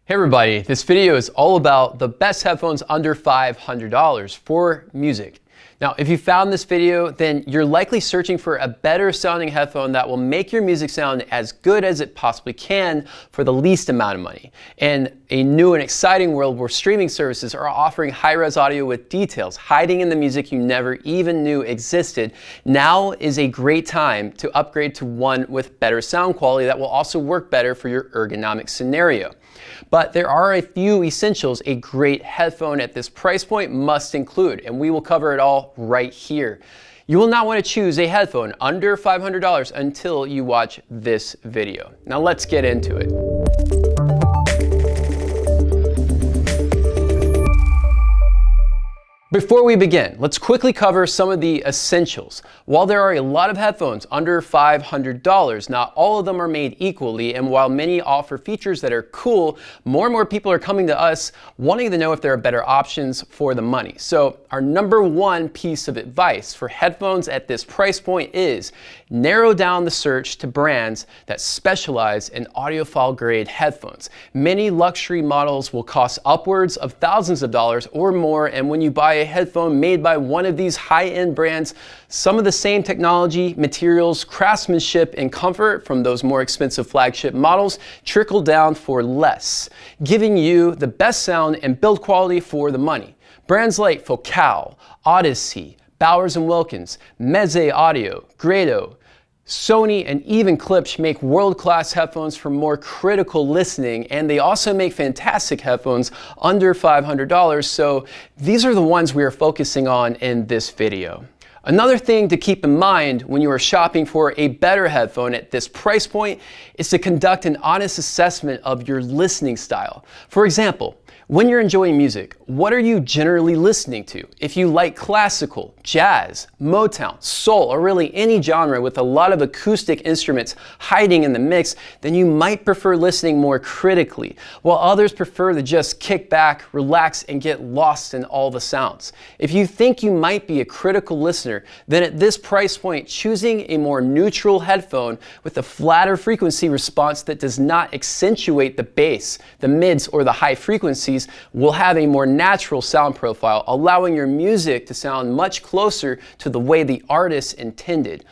Hey everybody, this video is all about the best headphones under $500 for music. Now, if you found this video, then you're likely searching for a better sounding headphone that will make your music sound as good as it possibly can for the least amount of money. In a new and exciting world where streaming services are offering high-res audio with details hiding in the music you never even knew existed, now is a great time to upgrade to one with better sound quality that will also work better for your ergonomic scenario. But there are a few essentials a great headphone at this price point must include, and we will cover it all right here. You will not want to choose a headphone under $500 until you watch this video. Now let's get into it. Before we begin, let's quickly cover some of the essentials. While there are a lot of headphones under $500, not all of them are made equally, and while many offer features that are cool, more and more people are coming to us wanting to know if there are better options for the money. So our number one piece of advice for headphones at this price point is narrow down the search to brands that specialize in audiophile-grade headphones. Many luxury models will cost upwards of thousands of dollars or more, and when you buy a headphone made by one of these high-end brands, some of the same technology, materials, craftsmanship, and comfort from those more expensive flagship models trickle down for less, giving you the best sound and build quality for the money. Brands like Focal, Audeze, Bowers & Wilkins, Meze Audio, Grado, Sony, and even Klipsch make world-class headphones for more critical listening, and they also make fantastic headphones under $500, so these are the ones we are focusing on in this video. Another thing to keep in mind when you are shopping for a better headphone at this price point is to conduct an honest assessment of your listening style. For example, when you're enjoying music, what are you generally listening to? If you like classical, jazz, Motown, soul, or really any genre with a lot of acoustic instruments hiding in the mix, then you might prefer listening more critically, while others prefer to just kick back, relax, and get lost in all the sounds. If you think you might be a critical listener, then at this price point, choosing a more neutral headphone with a flatter frequency response that does not accentuate the bass, the mids, or the high frequencies will have a more natural sound profile, allowing your music to sound much closer to the way the artist intended.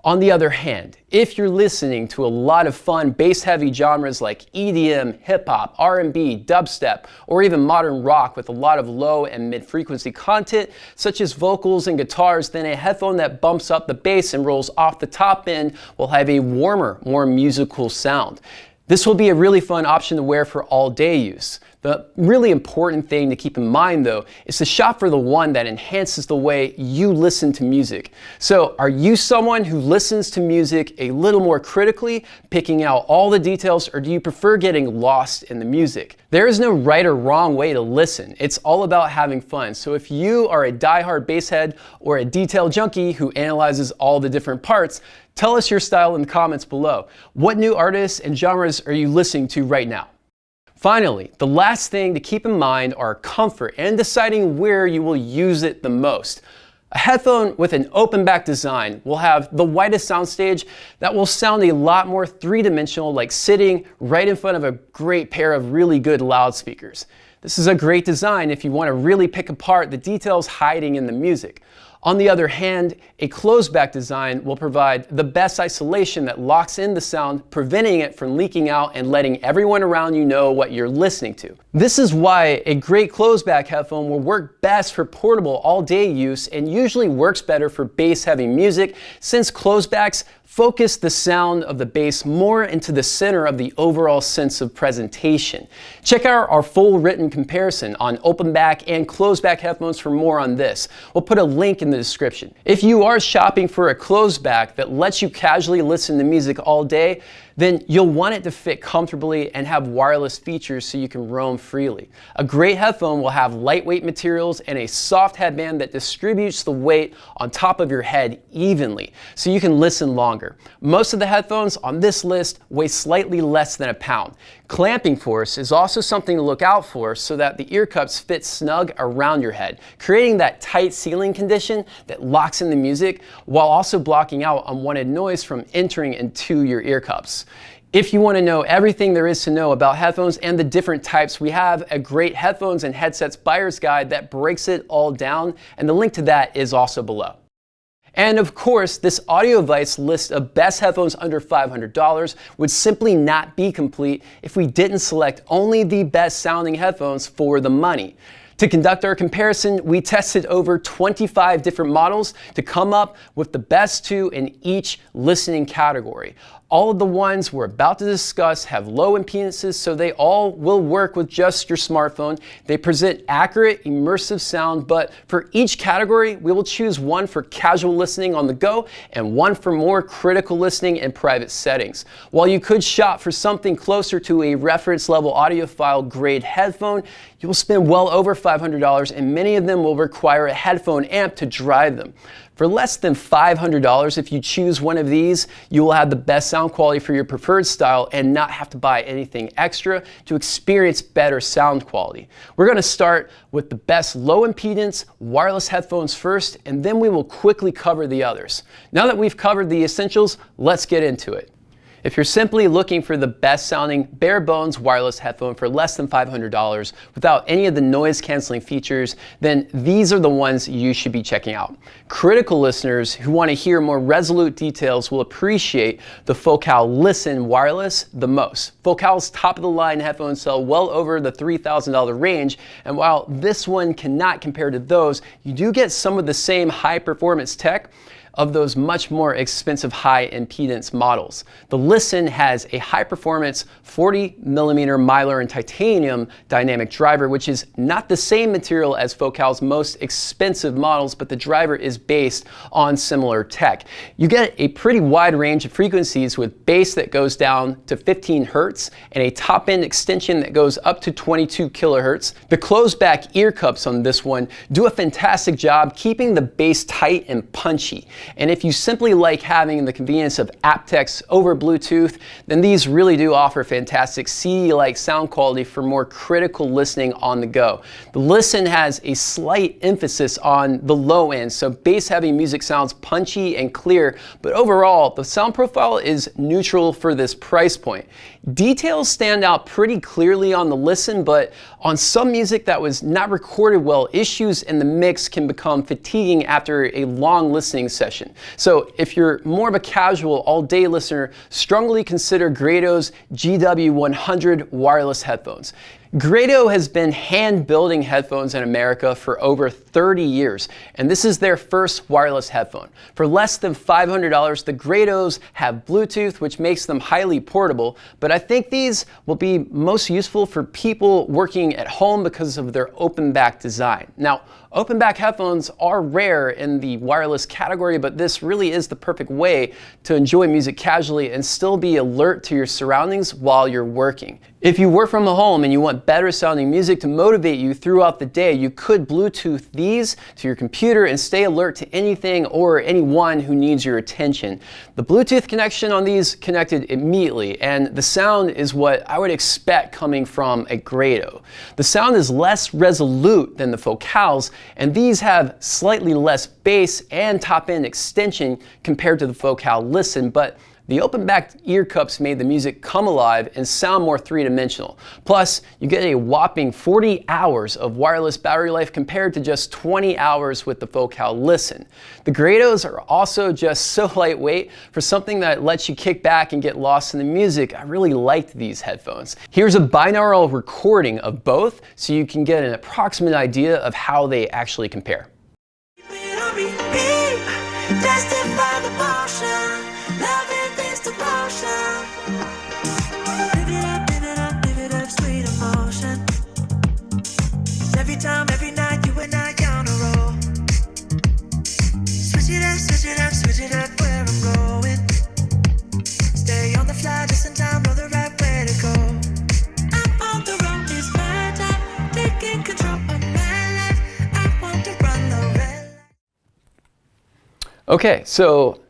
On the other hand, if you're listening to a lot of fun bass-heavy genres like EDM, hip-hop, R&B, dubstep, or even modern rock with a lot of low and mid-frequency content, such as vocals and guitars, then a headphone that bumps up the bass and rolls off the top end will have a warmer, more musical sound. This will be a really fun option to wear for all-day use. The really important thing to keep in mind, though, is to shop for the one that enhances the way you listen to music. So, are you someone who listens to music a little more critically, picking out all the details, or do you prefer getting lost in the music? There is no right or wrong way to listen. It's all about having fun. So if you are a die-hard basshead or a detail junkie who analyzes all the different parts, tell us your style in the comments below. What new artists and genres are you listening to right now? Finally, the last thing to keep in mind are comfort and deciding where you will use it the most. A headphone with an open back design will have the widest soundstage that will sound a lot more three-dimensional, like sitting right in front of a great pair of really good loudspeakers. This is a great design if you want to really pick apart the details hiding in the music. On the other hand, a closed back design will provide the best isolation that locks in the sound, preventing it from leaking out and letting everyone around you know what you're listening to. This is why a great closed back headphone will work best for portable all-day use and usually works better for bass-heavy music, since closed backs focus the sound of the bass more into the center of the overall sense of presentation. Check out our full written comparison on open back and closed back headphones for more on this. We'll put a link in the description. If you are shopping for a closed back that lets you casually listen to music all day, then you'll want it to fit comfortably and have wireless features so you can roam freely. A great headphone will have lightweight materials and a soft headband that distributes the weight on top of your head evenly, so you can listen longer. Most of the headphones on this list weigh slightly less than a pound. Clamping force is also something to look out for so that the ear cups fit snug around your head, creating that tight ceiling condition that locks in the music while also blocking out unwanted noise from entering into your ear cups. If you want to know everything there is to know about headphones and the different types, we have a great headphones and headsets buyer's guide that breaks it all down, and the link to that is also below. And of course, this AudioAdvice list of best headphones under $500 would simply not be complete if we didn't select only the best sounding headphones for the money. To conduct our comparison, we tested over 25 different models to come up with the best two in each listening category. All of the ones we're about to discuss have low impedances, so they all will work with just your smartphone. They present accurate, immersive sound, but for each category, we will choose one for casual listening on the go and one for more critical listening in private settings. While you could shop for something closer to a reference level audiophile grade headphone, you will spend well over $500, and many of them will require a headphone amp to drive them. For less than $500, if you choose one of these, you will have the best sound quality for your preferred style and not have to buy anything extra to experience better sound quality. We're going to start with the best low impedance wireless headphones first, and then we will quickly cover the others. Now that we've covered the essentials, let's get into it. If you're simply looking for the best sounding bare bones wireless headphone for less than $500 without any of the noise canceling features, then these are the ones you should be checking out. Critical listeners who want to hear more resolute details will appreciate the Focal Listen Wireless the most. Focal's top of the line headphones sell well over the $3,000 range, and while this one cannot compare to those, you do get some of the same high performance tech of those much more expensive high impedance models. The Listen has a high performance 40mm mylar and titanium dynamic driver, which is not the same material as Focal's most expensive models, but the driver is based on similar tech. You get a pretty wide range of frequencies with bass that goes down to 15 Hertz and a top end extension that goes up to 22 kilohertz. The closed back ear cups on this one do a fantastic job keeping the bass tight and punchy. And if you simply like having the convenience of aptX over Bluetooth, then these really do offer fantastic CD-like sound quality for more critical listening on the go. The Listen has a slight emphasis on the low end, so bass-heavy music sounds punchy and clear, but overall, the sound profile is neutral for this price point. Details stand out pretty clearly on the Listen, but on some music that was not recorded well, issues in the mix can become fatiguing after a long listening session. So if you're more of a casual all-day listener, strongly consider Grado's GW100 wireless headphones. Grado has been hand-building headphones in America for over 30 years, and this is their first wireless headphone. For less than $500, the Grados have Bluetooth, which makes them highly portable, but I think these will be most useful for people working at home because of their open back design. Now, open back headphones are rare in the wireless category, but this really is the perfect way to enjoy music casually and still be alert to your surroundings while you're working. If you work from home and you want better sounding music to motivate you throughout the day, you could Bluetooth these to your computer and stay alert to anything or anyone who needs your attention. The Bluetooth connection on these connected immediately, and the sound is what I would expect coming from a Grado. The sound is less resolute than the Focals, and these have slightly less bass and top-end extension compared to the Focal Listen, but the open-backed ear cups made the music come alive and sound more three-dimensional. Plus, you get a whopping 40 hours of wireless battery life compared to just 20 hours with the Focal Listen. The Grados are also just so lightweight. For something that lets you kick back and get lost in the music, I really liked these headphones. Here's a binaural recording of both so you can get an approximate idea of how they actually compare. Every night, you and I on a roll. Switch it up where I'm going. Stay on the fly just in time, know the right way to go. I'm on the road, it's my time, taking control of my life. I want to run the red light. Okay, so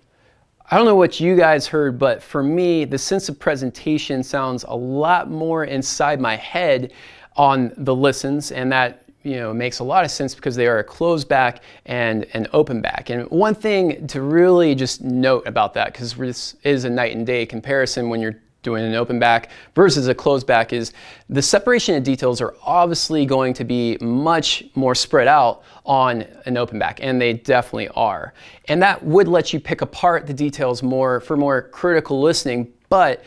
I don't know what you guys heard, but for me, the sense of presentation sounds a lot more inside my head on the Listens, and that makes a lot of sense because they are a closed back and an open back. And one thing to really just note about that, because this is a night and day comparison when you're doing an open back versus a closed back is the separation of details are obviously going to be much more spread out on an open back, and they definitely are. And that would let you pick apart the details more for more critical listening, but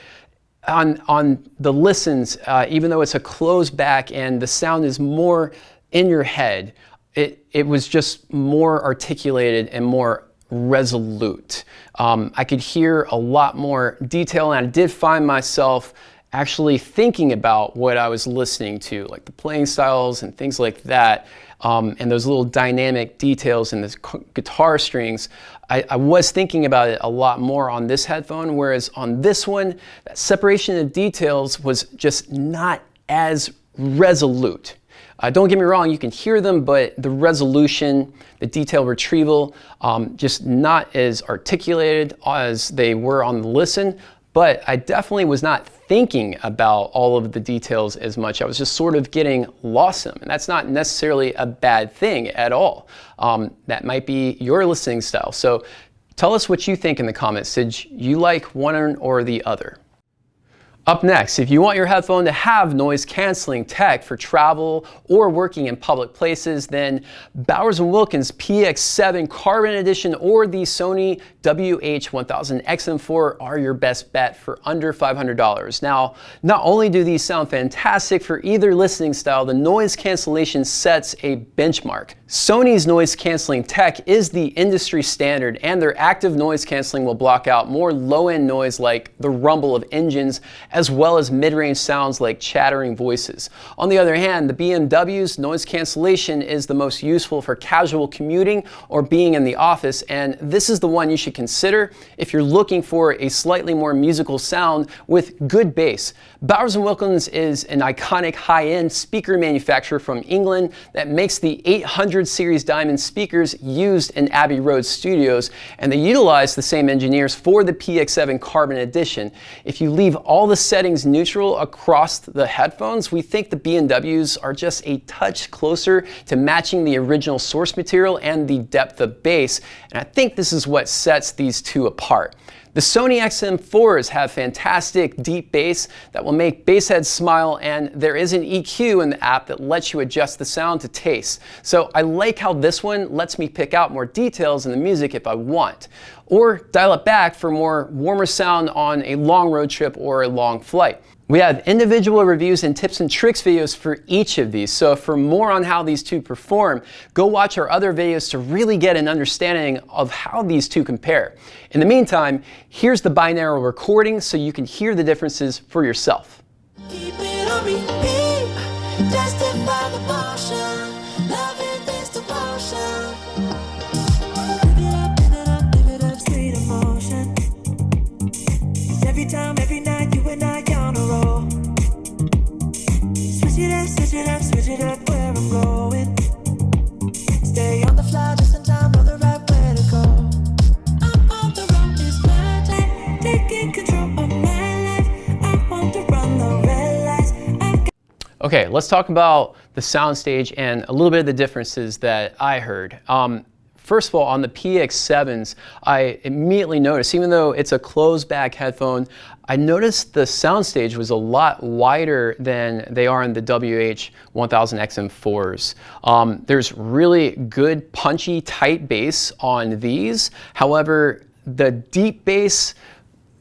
on the listens, even though it's a closed back and the sound is more in your head, it was just more articulated and more resolute. I could hear a lot more detail, and I did find myself actually thinking about what I was listening to, like the playing styles and things like that, and those little dynamic details in the guitar strings. I was thinking about it a lot more on this headphone, whereas on this one, that separation of details was just not as resolute. Don't get me wrong, you can hear them, but the resolution, the detail retrieval, just not as articulated as they were on the listen. But I definitely was not thinking about all of the details as much. I was just sort of getting lost in them. And that's not necessarily a bad thing at all. That might be your listening style. So tell us what you think in the comments. Did you like one or the other? Up next, if you want your headphone to have noise canceling tech for travel or working in public places, then Bowers & Wilkins PX7 Carbon Edition or the Sony WH-1000XM4 are your best bet for under $500. Now, not only do these sound fantastic for either listening style, the noise cancellation sets a benchmark. Sony's noise canceling tech is the industry standard, and their active noise canceling will block out more low-end noise like the rumble of engines, as well as mid-range sounds like chattering voices. On the other hand, the BMW's noise cancellation is the most useful for casual commuting or being in the office, and this is the one you should consider if you're looking for a slightly more musical sound with good bass. Bowers & Wilkins is an iconic high-end speaker manufacturer from England that makes the 800 series diamond speakers used in Abbey Road studios, and they utilize the same engineers for the PX7 Carbon Edition. If you leave all the settings neutral across the headphones, we think the B&Ws are just a touch closer to matching the original source material and the depth of bass, and I think this is what sets these two apart. The Sony XM4s have fantastic deep bass that will make bass heads smile, and there is an EQ in the app that lets you adjust the sound to taste. So I like how this one lets me pick out more details in the music if I want, or dial it back for more warmer sound on a long road trip or a long flight. We have individual reviews and tips and tricks videos for each of these, so for more on how these two perform, go watch our other videos to really get an understanding of how these two compare. In the meantime, here's the binaural recording so you can hear the differences for yourself. Keep it on repeat, justify the motion, loving this devotion. Live it up, sweet emotion. 'Cause every time, every night, you and I on a roll. Switch it up where I'm going. Stay on the fly just in time, know the right way to go. I'm on the road, it's my time, taking control of my life. I want to run the red lights. Okay, let's talk about the soundstage and a little bit of the differences that I heard. First of all, on the PX7s, I immediately noticed, even though it's a closed back headphone, I noticed the soundstage was a lot wider than they are in the WH-1000XM4s. There's really good, punchy, tight bass on these. However, the deep bass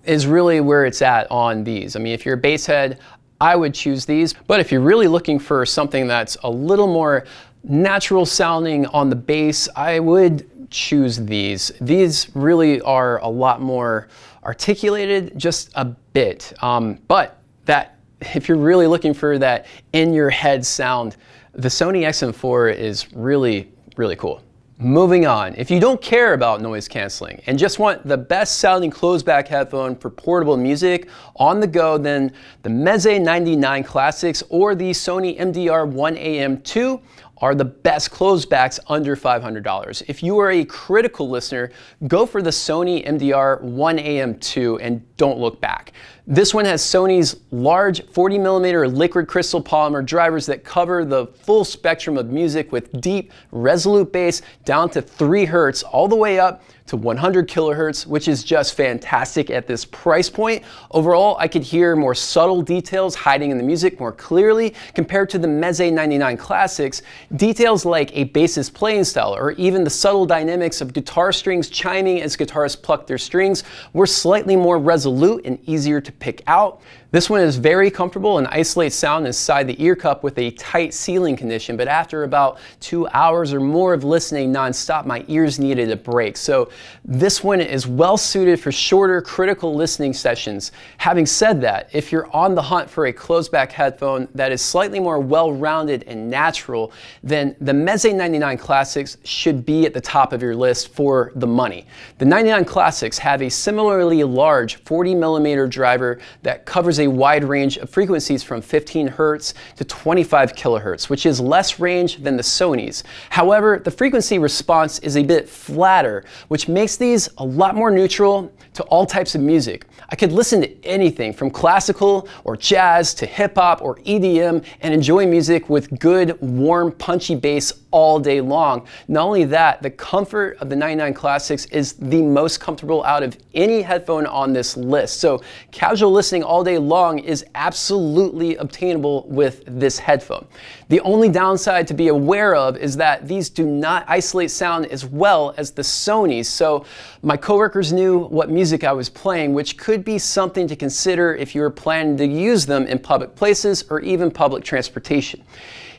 is really where it's at on these. I mean, if you're a bass head, I would choose these. But if you're really looking for something that's a little more natural sounding on the bass, I would choose these. These really are a lot more articulated, just a bit. But that, if you're really looking for that in your head sound, the Sony XM4 is really, really cool. Moving on, if you don't care about noise canceling and just want the best sounding closed back headphone for portable music on the go, then the Meze 99 Classics or the Sony MDR-1AM2 are the best closed backs under $500. If you are a critical listener, go for the Sony MDR-1AM2 and don't look back. This one has Sony's large 40mm liquid crystal polymer drivers that cover the full spectrum of music with deep, resolute bass down to 3 Hz all the way up to 100 kilohertz, which is just fantastic at this price point. Overall, I could hear more subtle details hiding in the music more clearly compared to the Meze 99 Classics. Details like a bassist playing style or even the subtle dynamics of guitar strings chiming as guitarists pluck their strings were slightly more resolute and easier to pick out. This one is very comfortable and isolates sound inside the ear cup with a tight sealing condition, but after about 2 hours or more of listening nonstop, my ears needed a break. So this one is well suited for shorter critical listening sessions. Having said that, if you're on the hunt for a closed back headphone that is slightly more well-rounded and natural, then the Meze 99 Classics should be at the top of your list for the money. The 99 Classics have a similarly large 40mm driver that covers a wide range of frequencies from 15 hertz to 25 kilohertz, which is less range than the Sonys. However, the frequency response is a bit flatter, which makes these a lot more neutral to all types of music. I could listen to anything from classical or jazz to hip hop or EDM and enjoy music with good, warm, punchy bass all day long. Not only that, the comfort of the 99 Classics is the most comfortable out of any headphone on this list. So casual listening all day long is absolutely obtainable with this headphone. The only downside to be aware of is that these do not isolate sound as well as the Sonys. So my coworkers knew what music I was playing, which could be something to consider if you were planning to use them in public places or even public transportation.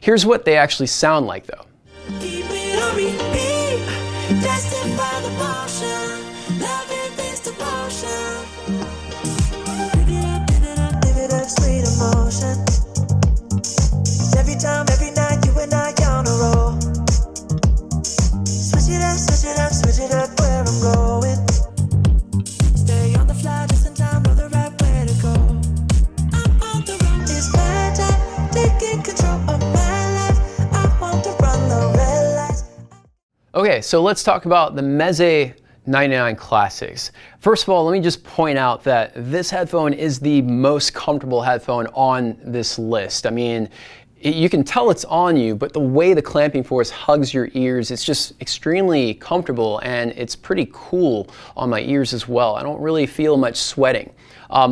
Here's what they actually sound like though. Keep it on repeat, destined by the motion, loving this devotion. Give it up, sweet emotion. Every time, every night, you and I on a roll. Switch it up, switch it up, switch it up where I'm going. Stay on the fly, just in time, know the right way to go. I'm on the road, it's my time, taking control of my life. I want to run the red lights. Okay, so let's talk about the Meze 99 Classics. First of all, let me just point out that this headphone is the most comfortable headphone on this list. I mean, you can tell it's on you, but the way the clamping force hugs your ears, it's just extremely comfortable and it's pretty cool on my ears as well. I don't really feel much sweating.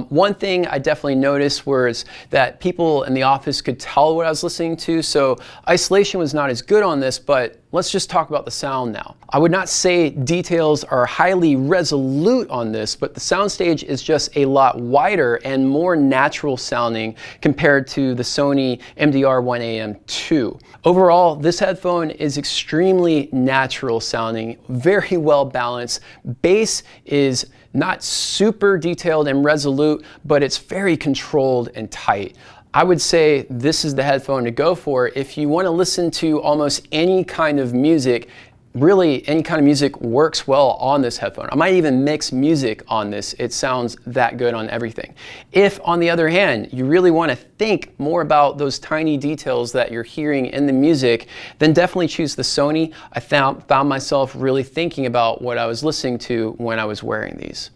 One thing I definitely noticed was that people in the office could tell what I was listening to, so isolation was not as good on this, but let's just talk about the sound now. I would not say details are highly resolute on this, but the soundstage is just a lot wider and more natural sounding compared to the Sony MDR-1AM2. Overall, this headphone is extremely natural sounding, very well balanced. Bass is not super detailed and resolute, but it's very controlled and tight. I would say this is the headphone to go for if you want to listen to almost any kind of music. Really, any kind of music works well on this headphone. I might even mix music on this. It sounds that good on everything. If, on the other hand, you really want to think more about those tiny details that you're hearing in the music, then definitely choose the Sony. I found myself really thinking about what I was listening to when I was wearing these.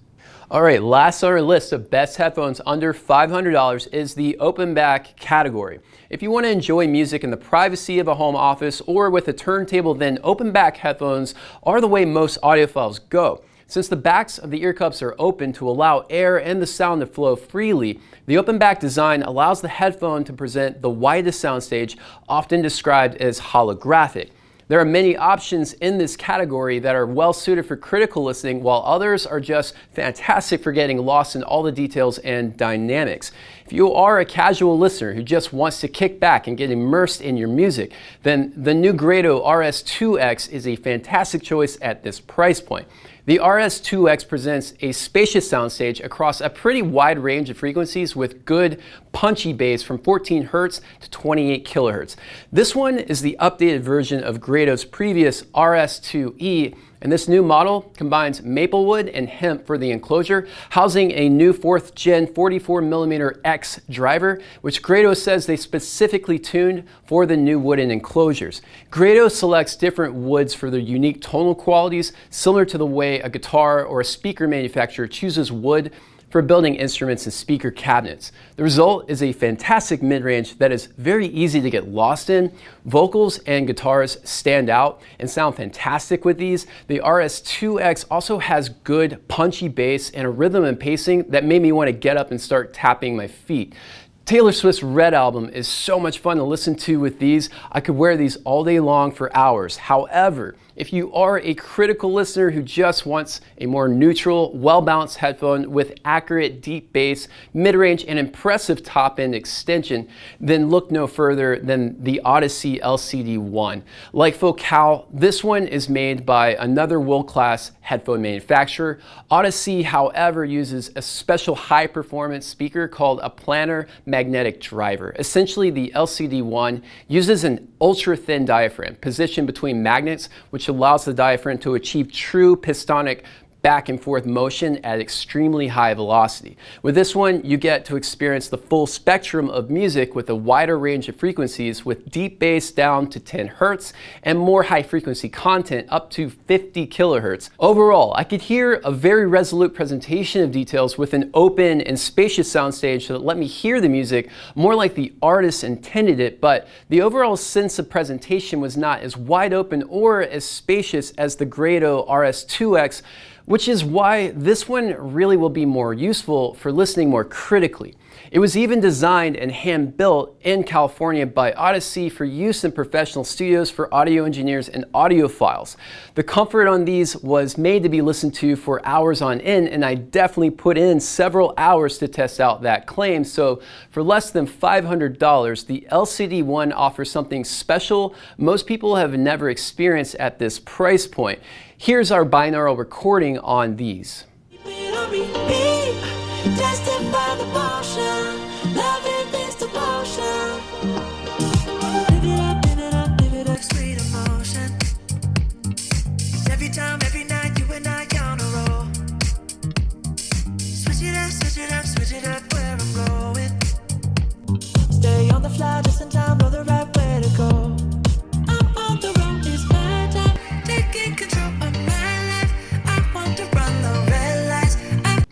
All right, last on our list of best headphones under $500 is the open back category. If you want to enjoy music in the privacy of a home office or with a turntable, then open back headphones are the way most audiophiles go. Since the backs of the ear cups are open to allow air and the sound to flow freely, the open back design allows the headphone to present the widest soundstage, often described as holographic. There are many options in this category that are well suited for critical listening, while others are just fantastic for getting lost in all the details and dynamics. If you are a casual listener who just wants to kick back and get immersed in your music, then the new Grado RS2X is a fantastic choice at this price point. The RS2X presents a spacious soundstage across a pretty wide range of frequencies with good punchy bass from 14 Hz to 28 kHz. This one is the updated version of Grado's previous RS2E, and this new model combines maplewood and hemp for the enclosure, housing a new 4th gen 44mm X driver, which Grado says they specifically tuned for the new wooden enclosures. Grado selects different woods for their unique tonal qualities, similar to the way a guitar or a speaker manufacturer chooses wood for building instruments and speaker cabinets. The result is a fantastic mid-range that is very easy to get lost in. Vocals and guitars stand out and sound fantastic with these. The RS2X also has good punchy bass and a rhythm and pacing that made me want to get up and start tapping my feet. Taylor Swift's Red album is so much fun to listen to with these. I could wear these all day long for hours. However, if you are a critical listener who just wants a more neutral, well-balanced headphone with accurate deep bass, mid-range, and impressive top-end extension, then look no further than the Audeze LCD-1. Like 𝐂𝐥𝐬𝐿, this one is made by another world-class headphone manufacturer. Audeze, however, uses a special high-performance speaker called a planar magnetic driver. Essentially, the LCD-1 uses an ultra-thin diaphragm positioned between magnets, which allows the diaphragm to achieve true pistonic back and forth motion at extremely high velocity. With this one, you get to experience the full spectrum of music with a wider range of frequencies, with deep bass down to 10 Hz and more high frequency content up to 50 kHz. Overall, I could hear a very resolute presentation of details with an open and spacious soundstage that let me hear the music more like the artist intended it, but the overall sense of presentation was not as wide open or as spacious as the Grado RS2X, which is why this one really will be more useful for listening more critically. It was even designed and hand-built in California by Audeze for use in professional studios for audio engineers and audiophiles. The comfort on these was made to be listened to for hours on end, and I definitely put in several hours to test out that claim. So for less than $500, the LCD-1 offers something special most people have never experienced at this price point. Here's our binaural recording on these.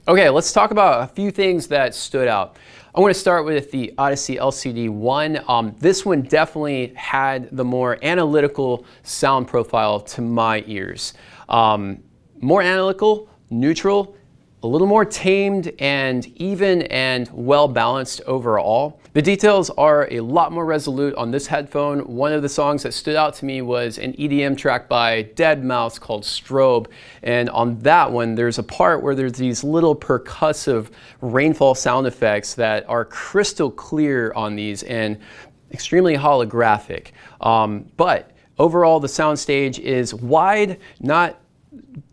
Okay, let's talk about a few things that stood out. I want to start with the Audeze LCD-1. This one definitely had the more analytical sound profile to my ears. More analytical, neutral, a little more tamed and even and well balanced overall. The details are a lot more resolute on this headphone. One of the songs that stood out to me was an EDM track by deadmau5 called Strobe, and on that one there's a part where there's these little percussive rainfall sound effects that are crystal clear on these and extremely holographic. But overall the soundstage is wide, not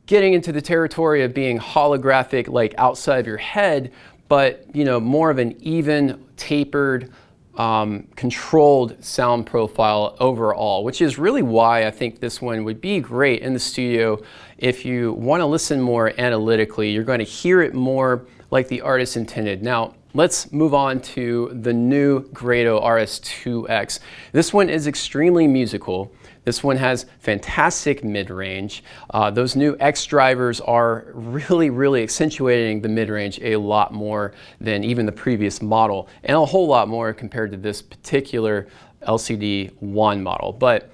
getting into the territory of being holographic like outside of your head, but more of an even, tapered, controlled sound profile overall, which is really why I think this one would be great in the studio. If you want to listen more analytically, you're going to hear it more like the artist intended. Now, let's move on to the new Grado RS2X. This one is extremely musical. This one has fantastic mid-range. Those new X drivers are really accentuating the mid-range a lot more than even the previous model, and a whole lot more compared to this particular LCD-1 model. But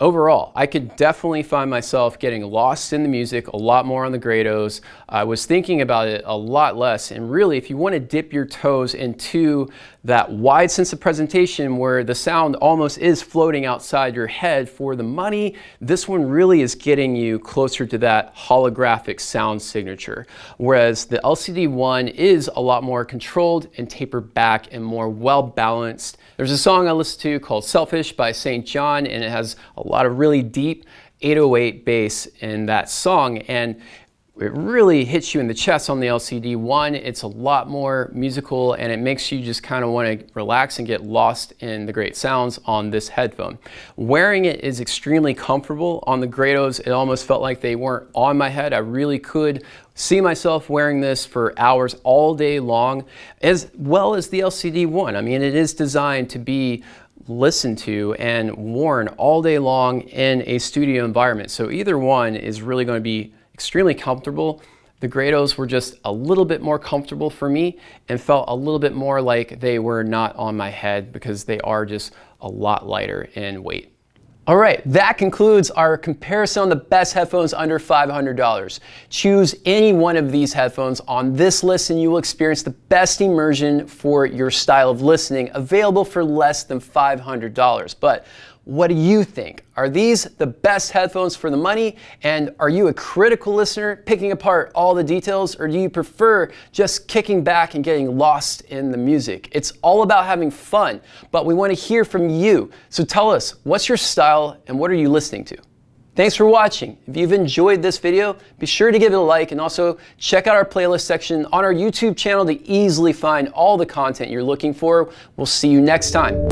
overall, I could definitely find myself getting lost in the music a lot more on the Grados. I was thinking about it a lot less, and really, if you want to dip your toes into that wide sense of presentation where the sound almost is floating outside your head for the money, this one really is getting you closer to that holographic sound signature. Whereas the LCD-1 is a lot more controlled and tapered back and more well-balanced. There's a song I listen to called Selfish by St. John, and it has a lot of really deep 808 bass in that song, and it really hits you in the chest on the LCD-1. It's a lot more musical, and it makes you just kind of want to relax and get lost in the great sounds on this headphone. Wearing it is extremely comfortable. On the Grados, it almost felt like they weren't on my head. I really could see myself wearing this for hours all day long, as well as the LCD-1. I mean, it is designed to be listened to and worn all day long in a studio environment. So either one is really going to be extremely comfortable. The Grados were just a little bit more comfortable for me and felt a little bit more like they were not on my head because they are just a lot lighter in weight. All right, that concludes our comparison on the best headphones under $500. Choose any one of these headphones on this list and you will experience the best immersion for your style of listening, available for less than $500. But what do you think? Are these the best headphones for the money? And are you a critical listener, picking apart all the details, or do you prefer just kicking back and getting lost in the music? It's all about having fun, but we want to hear from you. So tell us, what's your style and what are you listening to? Thanks for watching. If you've enjoyed this video, be sure to give it a like and also check out our playlist section on our YouTube channel to easily find all the content you're looking for. We'll see you next time.